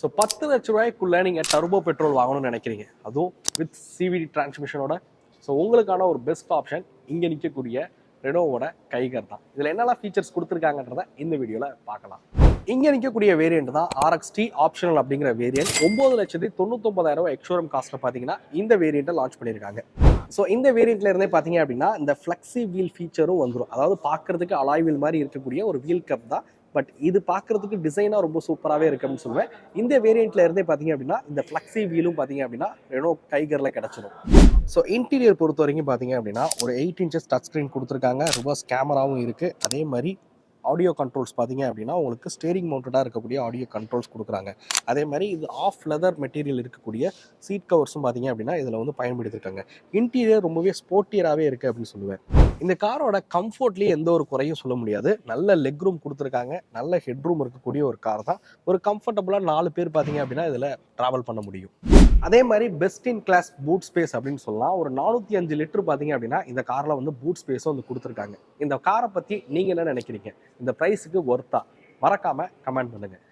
So 10 லட்ச ரூபாய்க்குள்ளே நீங்கள் turbo petrol வாங்கணும்னு நினைக்கிறீங்க, அதுவும் வித் சிவிடி டிரான்ஸ்மிஷனோட. ஸோ உங்களுக்கான ஒரு பெஸ்ட் ஆப்ஷன் இங்கே நிற்கக்கூடிய ரெனோவோட கைகர் தான். இதில் என்னெல்லாம் ஃபீச்சர்ஸ் கொடுத்துருக்காங்கன்றத இந்த வீடியோவில் பார்க்கலாம். இங்கே நிற்கக்கூடிய வேரியண்ட் தான் RXT ஆப்ஷனல் அப்படிங்கிற வேரியன்ட். 9,99,000 எக்ஸ்ஷோரூம் காஸ்ட்டில் பார்த்தீங்கன்னா இந்த வேரியண்ட்டை லான்ச் பண்ணியிருக்காங்க. ஸோ இந்த வேரியண்ட்ல இருந்தே பார்த்தீங்க அப்படின்னா இந்த ஃப்ளெக்ஸி வீல் ஃபீச்சரும் வந்துடும். அதாவது பார்க்கறதுக்கு அலாய் வீல் மாதிரி இருக்கக்கூடிய ஒரு வீல் கப் தான். பட் இது பார்க்கறதுக்கு டிசைனாக ரொம்ப சூப்பராகவே இருக்கு அப்படின்னு சொல்லுவேன். இந்த வேரியண்ட்ல இருந்தே பார்த்தீங்க அப்படின்னா இந்த ஃப்ளெக்ஸி வீலும் பார்த்தீங்க அப்படின்னா ரெனோ கைகரில் கிடச்சிடும். ஸோ இன்டீரியர் பொறுத்த வரைக்கும் பார்த்தீங்க அப்படின்னா ஒரு 8 inches டச் ஸ்க்ரீன் கொடுத்துருக்காங்க. ரிவர்ஸ் கேமராவும் இருக்குது. அதே மாதிரி ஆடியோ கண்ட்ரோல்ஸ் பார்த்தீங்க அப்படின்னா உங்களுக்கு ஸ்டேரிங் மவுண்டடாக இருக்கக்கூடிய ஆடியோ கண்ட்ரோல்ஸ் கொடுக்குறாங்க. அதே மாதிரி இது ஆஃப் லெதர் மெட்டீரியல் இருக்கக்கூடிய சீட் கவர்ஸும் பார்த்தீங்க அப்படின்னா இதில் வந்து பயன்படுத்திருக்காங்க. இன்டீரியர் ரொம்பவே ஸ்போர்ட்டியராகவே இருக்குது அப்படின்னு சொல்லுவேன். இந்த காரோட கம்ஃபர்ட்லேயே எந்த ஒரு குறையும் சொல்ல முடியாது. நல்ல லெக் ரூம் கொடுத்துருக்காங்க. நல்ல ஹெட் ரூம் இருக்கக்கூடிய ஒரு கார் தான். ஒரு கம்ஃபர்டபுளாக 4 பேர் பார்த்தீங்க அப்படின்னா இதில் ட்ராவல் பண்ண முடியும். அதே மாதிரி best in class boot space அப்படின்னு சொல்லலாம். ஒரு 405 லிட்டர் பார்த்தீங்க அப்படின்னா இந்த காரில் வந்து பூட் ஸ்பேஸும் வந்து கொடுத்துருக்காங்க. இந்த காரை பற்றி நீங்கள் என்ன நினைக்கிறீங்க? இந்த ப்ரைஸுக்கு ஒர்த்தா? மறக்காமல் கமெண்ட் பண்ணுங்கள்.